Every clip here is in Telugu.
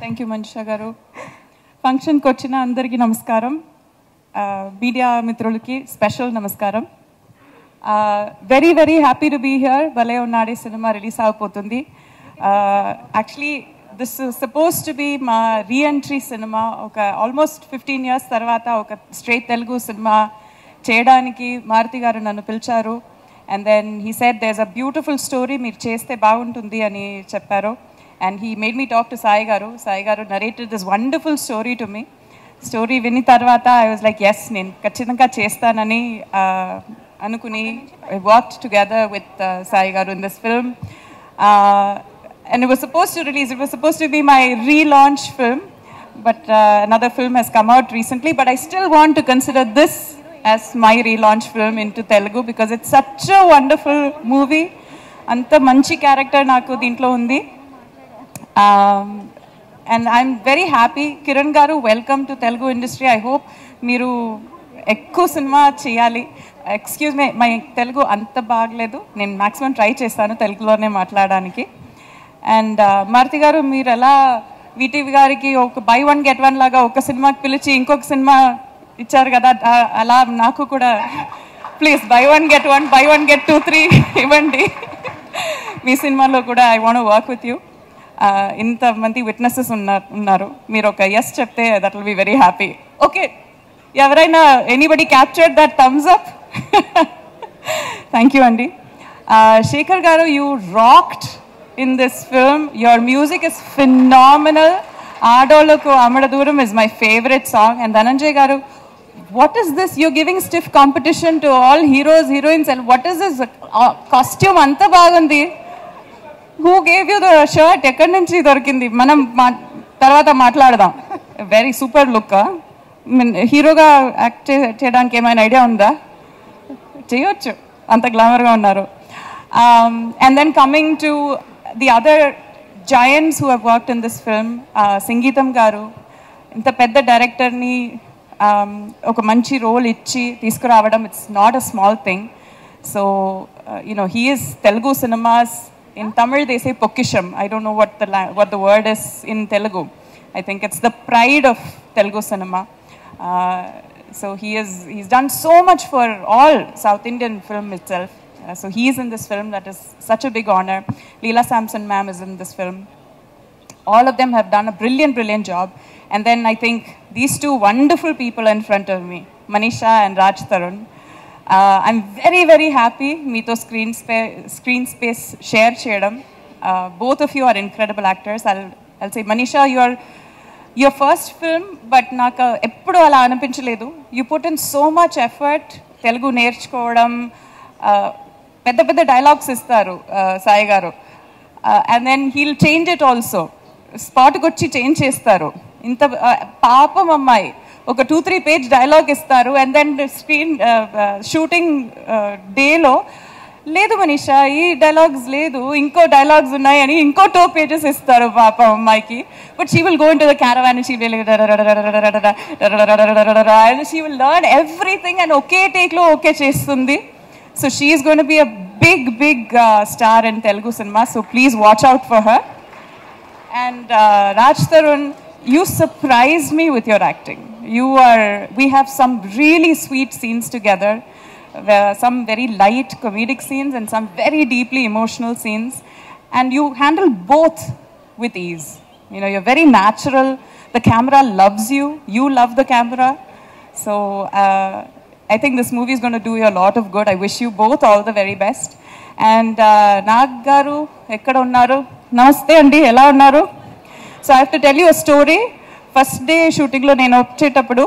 థ్యాంక్ యూ మనిషా గారు. ఫంక్షన్కి వచ్చిన అందరికీ నమస్కారం. మీడియా మిత్రులకి స్పెషల్ నమస్కారం. Very very happy to be here. Bhale Unnade cinema release అయిపోతుంది. Actually this suppose to be మా రీఎంట్రీ సినిమా. ఒక ఆల్మోస్ట్ 15 years తర్వాత ఒక స్ట్రైట్ తెలుగు సినిమా చేయడానికి మారుతి గారు నన్ను పిలిచారు. And then he said there's a beautiful story, మీరు చేస్తే బాగుంటుంది అని చెప్పారు. And he made me talk to Sai Garu. Sai Garu narrated this wonderful story to me. Story vini tarvata I was like, yes, nen kachithanga chestanani anukuni. I worked together with Sai Garu in this film. And it was supposed to release, it was supposed to be my relaunch film, but another film has come out recently, but I still want to consider this as my relaunch film into Telugu because it's such a wonderful movie. Anta manchi character naaku deentlo undi. And I'm very happy. Kiran Garu, welcome to Telugu industry. I hope మీరు ఎక్కువ సినిమా చేయాలి. ఎక్స్క్యూజ్ మీ, మై తెలుగు అంత బాగలేదు. నేను మ్యాక్సిమం ట్రై చేస్తాను తెలుగులోనే మాట్లాడడానికి. అండ్ మారుతి గారు, మీరు ఎలా వీటీవీ గారికి ఒక బై 1 get 1 లాగా ఒక సినిమాకి పిలిచి ఇంకొక సినిమా ఇచ్చారు కదా, అలా నాకు కూడా please buy 1 get 1, buy 1 get 2, 3 ఇవ్వండి. మీ సినిమాలో కూడా I want work with you. ఇంతమంది విట్నెసెస్ ఉన్నారు. మీరు ఒక ఎస్ చెప్తే that will be very happy. Okay, ఎవరైనా anybody captured that thumbs up? Thank you అండి. Shekhar garu, you rocked in this film. Your music is phenomenal. ఆడోళ్ళకు అమడ దూరం is my favourite song. And Dhananjay garu, what is this? You giving stiff competition to all heroes heroines. And what is this costume? అంత బాగుంది. Who gave you the shirt? ఎక్కడి నుంచి దొరికింది? మనం తర్వాత మాట్లాడదాం. Very super look. హీరోగా యాక్ట్ చేయడానికి ఏమైనా ఐడియా ఉందా? చేయొచ్చు, అంత గ్లామర్గా ఉన్నారు. And then coming to the other giants who have worked in this film, సంగీతం గారు ఇంత పెద్ద డైరెక్టర్ని ఒక మంచి రోల్ ఇచ్చి తీసుకురావడం, it's not a small thing. So you know he is Telugu cinemas. In Tamil they say Pokisham. I don't know what the word is in Telugu. I think it's the pride of Telugu cinema. So he's done so much for all South Indian film itself. So he is in this film. That is such a big honor. Leela Samson ma'am is in this film. All of them have done a brilliant job. And then I think these two wonderful people in front of me, Manisha and Raj Tarun. I'm very very happy meeto screen space share cheyadam. Both of you are incredible actors. I'll say Manisha, your first film, but naku eppudu ala anipinchaledu. You put in so much effort. Telugu nerchukodam, pedda dialogues istaru Sai garu, and then he'll change it also. Spot kochi change chestaru. Inta paapam ammai ఒక 2-3 page డైలాగ్ ఇస్తారు. అండ్ దెన్ స్క్రీన్ షూటింగ్ డేలో లేదు మనీషా, ఈ డైలాగ్స్ లేదు, ఇంకో డైలాగ్స్ ఉన్నాయని ఇంకో 2 pages ఇస్తారు పాప అమ్మాయికి. But she will go in to the caravan, she will and she will learn everything and ఒకే టేక్లో ఓకే చేస్తుంది. So she is going to be a big star in Telugu cinema. So please watch out for her. And Raj Tarun, you surprised me with your acting. We have some really sweet scenes together, some very light comedic scenes and some very deeply emotional scenes, and you handle both with ease. You know, you're very natural. The camera loves you, you love the camera. So I think this movie is going to do you a lot of good. I wish you both all the very best. And Nag garu ekkada unnaru? Namaste andi, ela unnaru? So I have to tell you a story. First day shooting lo nenu vachetappudu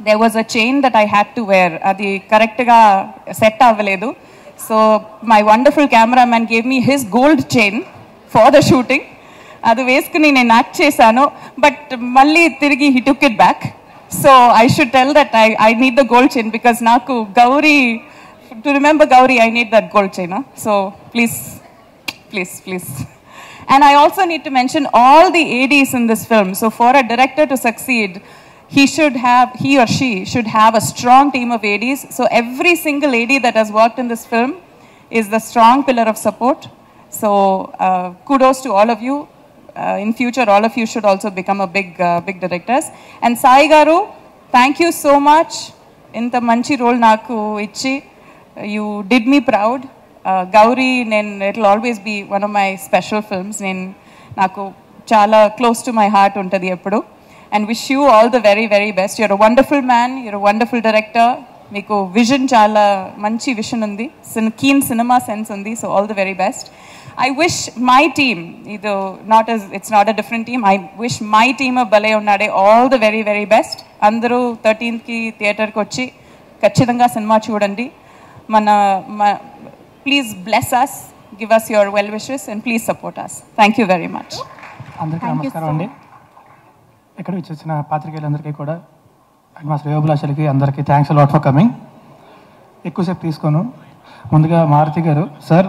there was a chain that I had to wear. Adi correct ga set avaledu. So my wonderful cameraman gave me his gold chain for the shooting. Adu veskuni nenu act chesanu, but malli tirigi he took it back. So I should tell that I need the gold chain because naku Gauri, to remember Gauri, I need that gold chain. So please. And I also need to mention all the ADs in this film. So for a director to succeed, he or she should have a strong team of ADs. So every single AD that has worked in this film is the strong pillar of support. So kudos to all of you. in future all of you should also become a big directors. And Sai garu, thank you so much. Inta manchi role naku ichi, you did me proud. Gauri, it will always be one of my special films. Naku chala close to my heart untadi eppudu. And wish you all the very, very best. You're a wonderful man, you're a wonderful director. Meeku vision chala manchi vision undi, keen cinema sense undi, so all the very best. I wish my team, it's not a different team, I wish my team of Balay Unnade all the very, very best. Andaru 13th ki theatre ki vachi kachidanga cinema chudandi. Please bless us, give us your well wishes and please support us. Thank you very much. అందరికీ నమస్కారం అండి. ఇక్కడ వచ్చేసిన పాత్రికేయులందరికీ కూడా మా శ్రేయోభిలాషులకి అందరికీ థ్యాంక్స్ అలాట్ ఫర్ కమింగ్. ఎక్కువసేపు తీసుకోను. ముందుగా మారుతి గారు సార్,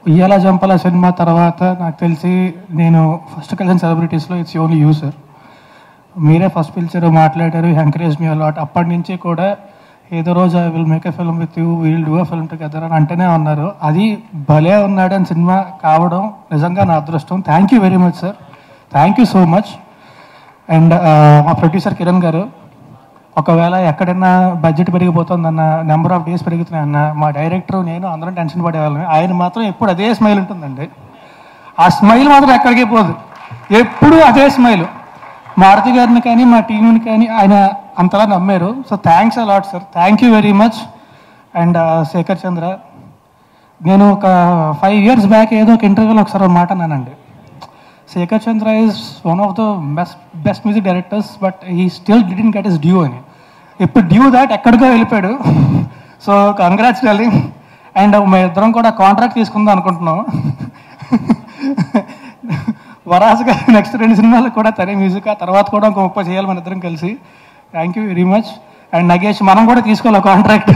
ఉయ్యాల జంపల సినిమా తర్వాత నాకు తెలిసి నేను ఫస్ట్ కలిసిన సెలబ్రిటీస్లో ఇట్స్ ఓన్లీ యూ సార్. మీరే ఫస్ట్ పిలిచారు, మాట్లాడారు, ఎంకరేజ్ మీ అలాట్. అప్పటి నుంచి కూడా ఏదో రోజు I will make a film with you, will do a film together అని అంటేనే ఉన్నారు. అది భలే ఉన్నాడు అని సినిమా కావడం నిజంగా నా అదృష్టం. Thank you very much sir, thank you so much. And మా ప్రొడ్యూసర్ కిరణ్ గారు, ఒకవేళ ఎక్కడైనా బడ్జెట్ పెరిగిపోతుందన్న, నెంబర్ ఆఫ్ డేస్ పెరుగుతున్నాయన్న, మా డైరెక్టర్ నేను అందరం టెన్షన్ పడేవాళ్ళని. ఆయన మాత్రం ఎప్పుడు అదే స్మైల్ ఉంటుందండి. ఆ స్మైల్ మాత్రం ఎక్కడికి పోదు, ఎప్పుడు అదే స్మైల్. మారుతి గారిని కానీ మా టీంని కానీ ఆయన అంతలా నమ్మారు. So thanks a lot sir, thank you very much. And Shekhar Chandra, నేను ఒక 5 years బ్యాక్ ఏదో ఒక ఇంటర్వ్యూలో ఒకసారి మాట అన్నానండి, Shekhar Chandra is one of the best music directors but he still didn't get his due అని. ఇప్పుడు డ్యూ దాట్ ఎక్కడికో వెళ్ళిపోయాడు. So congrats darling. అండ్ మేము ఇద్దరం కూడా కాంట్రాక్ట్ తీసుకుందాం అనుకుంటున్నాం. వరాసుగా నెక్స్ట్ 2 సినిమాలకు కూడా తనే మ్యూజిక్, ఆ తర్వాత కూడా ఇంకో 30 చేయాలి మన ఇద్దరం కలిసి. Thank you very much. And Nagesh, మనం కూడా తీసుకోవాలి కాంట్రాక్ట్.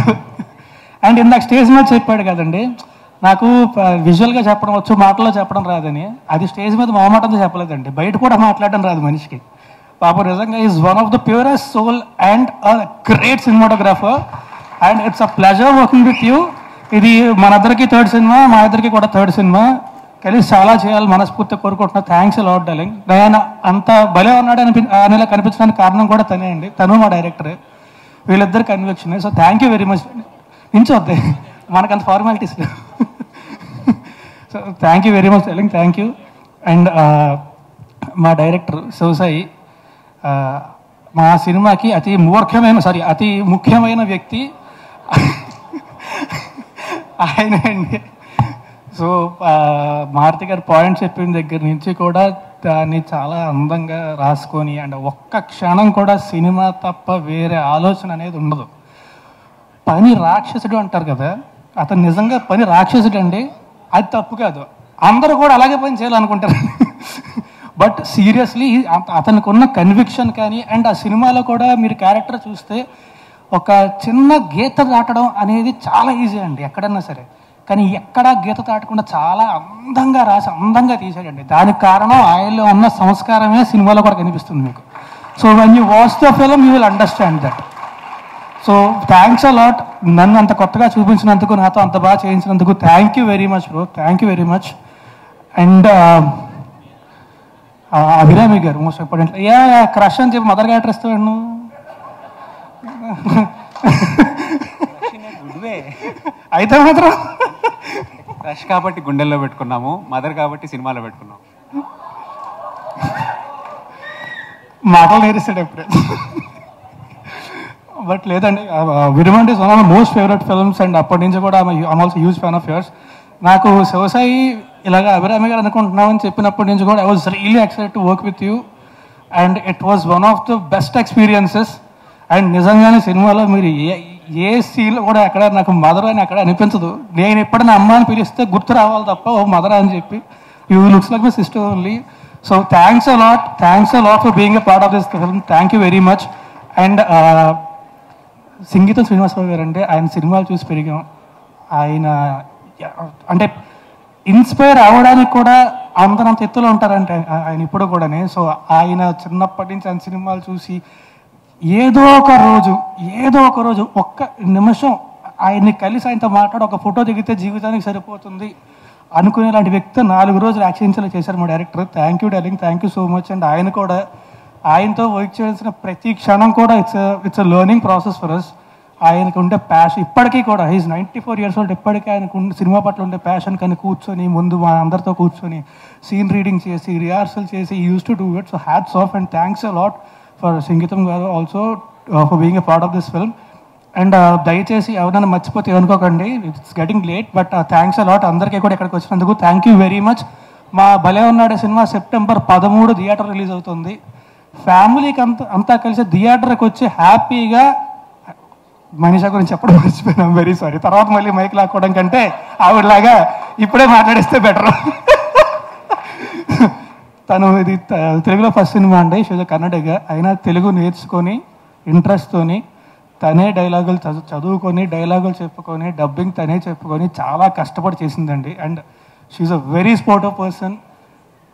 అండ్ ఇందాక స్టేజ్ మీద చెప్పాడు కదండి, నాకు విజువల్గా చెప్పడం వచ్చు, మాటల్లో చెప్పడం రాదని. అది స్టేజ్ మీద మాటంతో చెప్పలేదండి, బయట కూడా మాట్లాడడం రాదు మనిషికి. పాపం నిజంగా is one of the purest soul and a great cinematographer. And it's a pleasure working with you. ఇది మనందరికీ 3rd సినిమా, మా ఇద్దరికి కూడా 3rd సినిమా. కలిసి చాలా చేయాలి మనస్ఫూర్తిగా కోరుకుంటున్నా. Thanks a lot darling. నేను అంత భలే ఉన్నాడు అనేలా కనిపించడానికి కారణం కూడా తనే అండి, తను మా డైరెక్టరే, వీళ్ళిద్దరు conviction. So thank you very much. నించొద్దే, మనకంత ఫార్మాలిటీస్ లేవు. So thank you very much darling, thank you. And మా డైరెక్టర్ శివసాయి, మా సినిమాకి అతి ముఖ్యమైన వ్యక్తి ఆయన అండి. సో మారుతి గారు పాయింట్ చెప్పిన దగ్గర నుంచి కూడా దాన్ని చాలా అందంగా రాసుకొని, అండ్ ఒక్క క్షణం కూడా సినిమా తప్ప వేరే ఆలోచన అనేది ఉండదు. పని రాక్షసుడు అంటారు కదా, అతను నిజంగా పని రాక్షసుడు అండి. అది తప్పు కాదు, అందరూ కూడా అలాగే పని చేయాలనుకుంటారు. బట్ సీరియస్లీ అతనికి ఉన్న కన్విక్షన్ కానీ, అండ్ ఆ సినిమాలో కూడా మీరు క్యారెక్టర్ చూస్తే ఒక చిన్న గీత దాటడం అనేది చాలా ఈజీ అండి ఎక్కడన్నా సరే, కానీ ఎక్కడా గీత దాటకుండా చాలా అందంగా రాసి అందంగా తీసాడండి. దానికి కారణం ఆయనలో ఉన్న సంస్కారమే సినిమాలో కూడా కనిపిస్తుంది మీకు. So when you watch the film you will understand that. So thanks a lot, నన్ను అంత కొత్తగా చూపించినందుకు, నాతో అంత బాగా చేయించినందుకు thank you very much bro, thank you very much. And Abhirami గారు మోస్ట్ ఇంపార్టెంట్. క్రష్ అని చెప్పి మదర్ క్యారెక్టర్ ఇస్తాడు నువ్వు అయితే మాత్రం క్రష్ కాబట్టి గుండెల్లో పెట్టుకున్నాము, మదర్ కాబట్టి సినిమాలో పెట్టుకున్నాము. మాటలు నేరిస్తాడు ఎప్పుడే. బట్ లేదండి, Virumandi is one of the most favourite films. And అప్పటి నుంచి కూడా I am also huge fan of yours. నాకు శివసాయి ఇలాగ అభిరామి గారు అనుకుంటున్నామని చెప్పినప్పటి నుంచి కూడా I was really excited to work with you. And it was one of the best experiences. And నిజంగానే సినిమాలో మీరు ఏ సీన్లో కూడా ఎక్కడ నాకు మదర్ అని అక్కడ అనిపించదు. నేను ఎప్పుడైనా అమ్మ అని పిలిస్తే గుర్తు రావాలి తప్ప ఓ మదర్ అని చెప్పి, you looks like my sister only. So thanks a lot for being a part of this film. Thank you very much. And సంగీతం శ్రీనివాసరావు గారు అంటే ఆయన సినిమాలు చూసి పెరిగాం. ఆయన అంటే ఇన్స్పైర్ అవ్వడానికి కూడా అంత ఎత్తులో ఉంటారంటే ఆయన ఇప్పుడు కూడానే. సో ఆయన చిన్నప్పటి నుంచి ఆయన సినిమాలు చూసి ఏదో ఒక రోజు ఒక్క నిమిషం ఆయన్ని కలిసి ఆయనతో మాట్లాడి ఒక ఫోటో దిగితే జీవితానికి సరిపోతుంది అనుకునేలాంటి వ్యక్తి 4 రోజులు యాక్షన్ చేశారు మా director. Thank you darling, thank you so much. And ఆయన కూడా ఆయనతో వర్క్ చేయాల్సిన ప్రతి క్షణం కూడా it's a learning process for us. ఆయనకు ఉండే ప్యాషన్ ఇప్పటికీ కూడా, హీస్ 94 years old, ఇప్పటికీ ఆయనకు సినిమా పట్ల ఉండే ప్యాషన్ కానీ కూర్చొని ముందు మా అందరితో కూర్చొని సీన్ రీడింగ్ చేసి రిహార్సల్ చేసి use to do it. So hats off and thanks a lot for సంగీతం గారు also for being a part of this film. And దయచేసి ఎవరైనా మర్చిపోతే అనుకోకండి, it's getting late, but thanks a lot అందరికీ కూడా ఇక్కడికి వచ్చినందుకు. Thank you very much. మా భలే Unnade cinema September 13 theatre release అవుతుంది. ఫ్యామిలీకి అంతా కలిసి థియేటర్కి వచ్చి హ్యాపీగా, మనీషా గురించి చెప్పడం మర్చిపోయినాం, వెరీ సారీ. తర్వాత మళ్ళీ మైక్ లాక్కోవడం కంటే ఆవిడలాగా ఇప్పుడే మాట్లాడిస్తే బెటర్. తను ఇది తెలుగులో ఫస్ట్ సినిమా అండి, షీజ్ కన్నడగా. అయినా తెలుగు నేర్చుకొని ఇంట్రెస్ట్తోని తనే డైలాగులు చదువుకొని డైలాగులు చెప్పుకొని డబ్బింగ్ తనే చెప్పుకొని చాలా కష్టపడి చేసిందండి. And she's a very sportive person.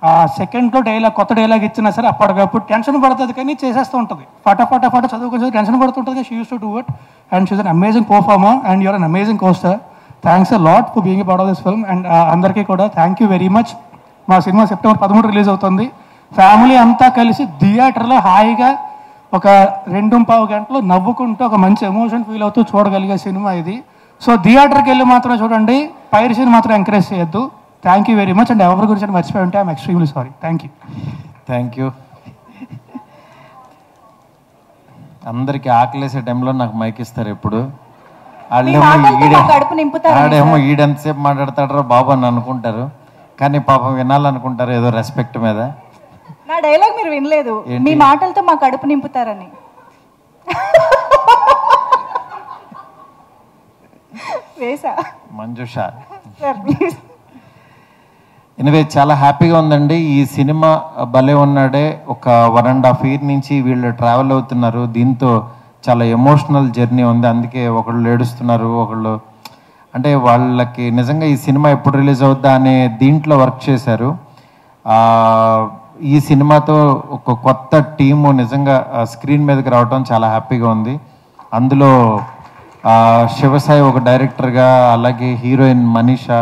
ఆ సెకండ్లో కొత్త డైలాగ్ ఇచ్చినా సరే అప్పటికప్పుడు టెన్షన్ పడుతుంది కానీ చేసేస్తూ ఉంటుంది. ఫటాఫట చదువుకొని టెన్షన్ పడుతుంటుంది. She use to do it and she's an amazing performer and you are an amazing costar. Thanks a lot for being a part of this film. And అందరికీ కూడా థ్యాంక్ యూ వెరీ మచ్. మా సినిమా September 13 రిలీజ్ అవుతుంది. ఫ్యామిలీ అంతా కలిసి థియేటర్లో హాయిగా ఒక 2.5 గంటలు నవ్వుకుంటూ ఒక మంచి ఎమోషన్ ఫీల్ అవుతూ చూడగలిగే సినిమా ఇది. సో థియేటర్కి వెళ్ళి మాత్రం చూడండి, పైరసీని మాత్రం ఎంకరేజ్ చేయొద్దు. Thank you very much. And ఎవరి గురించి మర్చిపోయి ఉంటే I'm extremely sorry. Thank you. Thank you. అందరికి ఆకలేసే టైంలో నాకు మైక్ ఇస్తారు ఎప్పుడు. ఆడేమో ఈడెంతసేపు మాట్లాడతాడో బాబు అని అనుకుంటారు, కానీ పాపం వినాలనుకుంటారు ఏదో రెస్పెక్ట్ మీద. నా డైలాగ్ మీరు వినలేదు, మీ మాటలతో మా కడుపు నింపుతారని. మంజుష ఎనివే చాలా హ్యాపీగా ఉందండి. ఈ సినిమా భలే ఉన్నాడే ఒక 1.5 year నుంచి వీళ్ళు ట్రావెల్ అవుతున్నారు. దీంతో చాలా ఎమోషనల్ జర్నీ ఉంది. అందుకే ఒకళ్ళు ఏడుస్తున్నారు, ఒకళ్ళు అంటే వాళ్ళకి నిజంగా ఈ సినిమా ఎప్పుడు రిలీజ్ అవుద్దా అనే దీంట్లో వర్క్ చేశారు. ఈ సినిమాతో ఒక కొత్త టీము నిజంగా స్క్రీన్ మీదకి రావటం చాలా హ్యాపీగా ఉంది. అందులో శివసాయి ఒక డైరెక్టర్గా, అలాగే హీరోయిన్ మనీషా,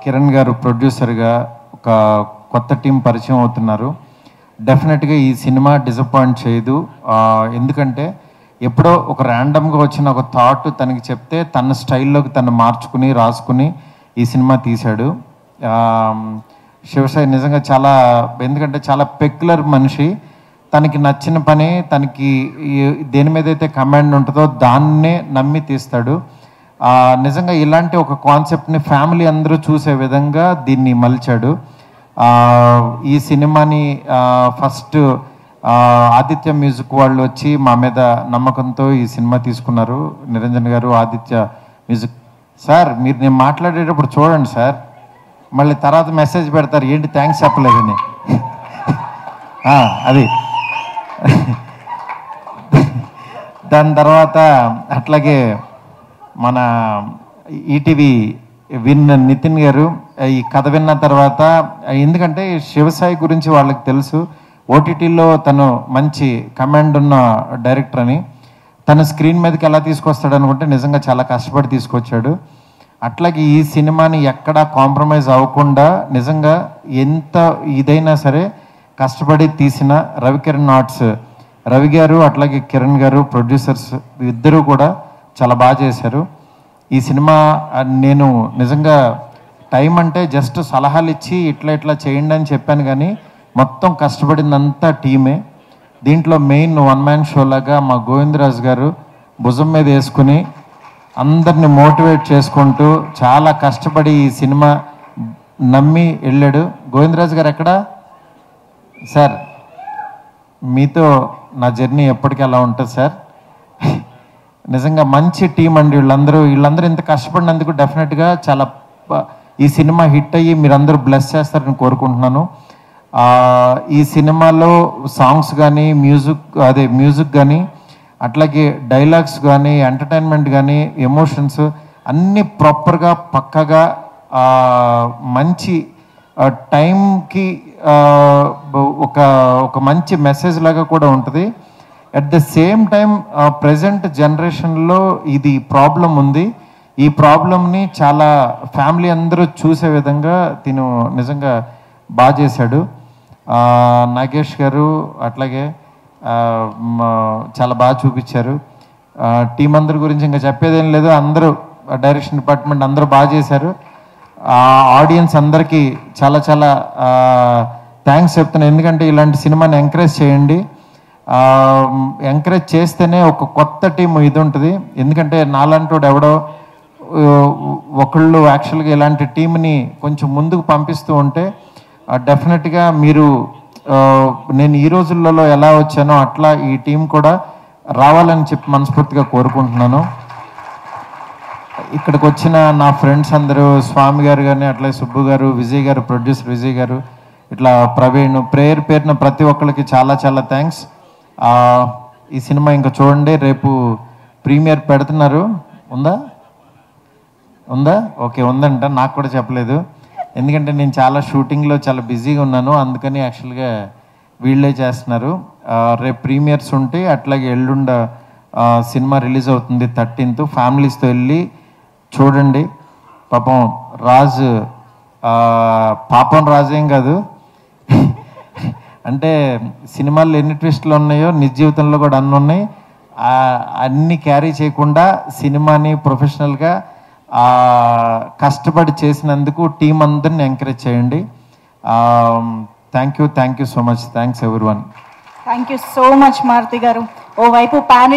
కిరణ్ గారు ప్రొడ్యూసర్గా ఒక కొత్త టీం పరిచయం అవుతున్నారు. డెఫినెట్గా ఈ సినిమా డిసప్పాయింట్ చేయదు. ఎందుకంటే ఎప్పుడో ఒక ర్యాండమ్గా వచ్చిన ఒక థాట్ తనకి చెప్తే తన స్టైల్లోకి తను మార్చుకుని రాసుకుని ఈ సినిమా తీశాడు. శివసాయి నిజంగా చాలా, ఎందుకంటే చాలా పెక్యులర్ మనిషి. తనకి నచ్చిన పని, తనకి దేని మీద అయితే కమాండ్ ఉంటుందో దాన్నే నమ్మి తీస్తాడు. నిజంగా ఇలాంటి ఒక కాన్సెప్ట్ని ఫ్యామిలీ అందరూ చూసే విధంగా దీన్ని మలిచాడు. ఈ సినిమాని ఫస్ట్ ఆదిత్య మ్యూజిక్ వాళ్ళు వచ్చి మా మీద నమ్మకంతో ఈ సినిమా తీసుకున్నారు. నిరంజన్ గారు, ఆదిత్య మ్యూజిక్. సార్ మీరు నేను మాట్లాడేటప్పుడు చూడండి సార్, మళ్ళీ తర్వాత మెసేజ్ పెడతారు ఏంటి థ్యాంక్స్ చెప్పలేదని. అది దాని తర్వాత అట్లాగే మన ఈటీవీ నితిన్ గారు ఈ కథ విన్న తర్వాత, ఎందుకంటే శివసాయి గురించి వాళ్ళకి తెలుసు, ఓటీటీలో తను మంచి కమాండ్ ఉన్న డైరెక్టర్ అని, తన స్క్రీన్ మీదకి ఎలా తీసుకొస్తాడు అనుకుంటే నిజంగా చాలా కష్టపడి తీసుకొచ్చాడు. అట్లాగే ఈ సినిమాని ఎక్కడా కాంప్రమైజ్ అవ్వకుండా నిజంగా ఎంత ఇదైనా సరే కష్టపడి తీసిన రవికిరణ్ ఆర్ట్స్ రవి గారు, అట్లాగే కిరణ్ గారు ప్రొడ్యూసర్స్ ఇద్దరూ కూడా చాలా బాగా చేశారు. ఈ సినిమా నేను నిజంగా టైం అంటే జస్ట్ సలహాలు ఇచ్చి ఇట్లా చేయండి అని చెప్పాను, కానీ మొత్తం కష్టపడిందంతా టీమే. దీంట్లో మెయిన్ 1 man షో లాగా మా గోవిందరాజు గారు భుజం మీద వేసుకుని అందరిని మోటివేట్ చేసుకుంటూ చాలా కష్టపడి ఈ సినిమా నమ్మి వెళ్ళాడు. గోవిందరాజు గారు ఎక్కడా సార్? మీతో నా జర్నీ ఎప్పటికీ అలా ఉంటుంది సార్. నిజంగా మంచి టీం అండి వీళ్ళందరూ ఇంత కష్టపడినందుకు డెఫినెట్గా చాలా ఈ సినిమా హిట్ అయ్యి మీరందరూ బ్లెస్ చేస్తారని కోరుకుంటున్నాను. ఈ సినిమాలో సాంగ్స్ కానీ మ్యూజిక్ కానీ అట్లాగే డైలాగ్స్ కానీ ఎంటర్టైన్మెంట్ కానీ ఎమోషన్స్ అన్నీ ప్రాపర్గా పక్కగా మంచి టైంకి ఒక మంచి మెసేజ్ లాగా కూడా ఉంటుంది. At the same time present జనరేషన్లో ఇది ప్రాబ్లం ఉంది. ఈ ప్రాబ్లమ్ని చాలా ఫ్యామిలీ అందరూ చూసే విధంగా తిను నిజంగా బాగా చేశాడు. నాగేష్ గారు అట్లాగే చాలా బాగా చూపించారు. టీం అందరి గురించి ఇంకా చెప్పేదేం లేదు, అందరూ డైరెక్షన్ డిపార్ట్మెంట్ అందరూ బాగా చేశారు. ఆడియన్స్ అందరికీ చాలా చాలా థ్యాంక్స్ చెప్తున్నాను. ఎందుకంటే ఇలాంటి సినిమాని ఎంకరేజ్ చేయండి. ఎంకరేజ్ చేస్తేనే ఒక కొత్త టీం ఇది ఉంటుంది. ఎందుకంటే నాలంటోడు ఎవడో ఒకళ్ళు యాక్చువల్గా ఇలాంటి టీంని కొంచెం ముందుకు పంపిస్తూ ఉంటే డెఫినెట్గా మీరు నేను ఈ రోజులలో ఎలా వచ్చానో అట్లా ఈ టీం కూడా రావాలని చెప్పి మనస్ఫూర్తిగా కోరుకుంటున్నాను. ఇక్కడికి వచ్చిన నా ఫ్రెండ్స్ అందరూ, స్వామి గారు కానీ, అట్లా సుబ్బు గారు, విజయ్ గారు, ప్రొడ్యూసర్ విజయ్ గారు, ఇట్లా ప్రవీణ్, పేరున ప్రతి ఒక్కరికి చాలా చాలా థ్యాంక్స్. ఈ సినిమా ఇంకా చూడండి, రేపు ప్రీమియర్ పెడుతున్నారు. ఉందా ఓకే, ఉందంట. నాకు కూడా చెప్పలేదు, ఎందుకంటే నేను చాలా షూటింగ్లో చాలా బిజీగా ఉన్నాను. అందుకని యాక్చువల్గా వీళ్ళే చేస్తున్నారు. రేపు ప్రీమియర్స్ ఉంటే అట్లాగే ఎల్లుండ సినిమా రిలీజ్ అవుతుంది 13th. ఫ్యామిలీస్తో వెళ్ళి చూడండి. పాపం రాజు పాపం రాజేం కాదు, అంటే సినిమాల్లో ఎన్ని ట్విస్టులు ఉన్నాయో నిజ జీవితంలో కూడా అన్నీ ఉన్నాయి. అన్నీ క్యారీ చేయకుండా సినిమాని ప్రొఫెషనల్గా కష్టపడి చేసినందుకు టీం అందరిని ఎంకరేజ్ చేయండి. Thank you so much. Thanks everyone. Thank you so much Maruthi గారు. ఓవైపు పాన్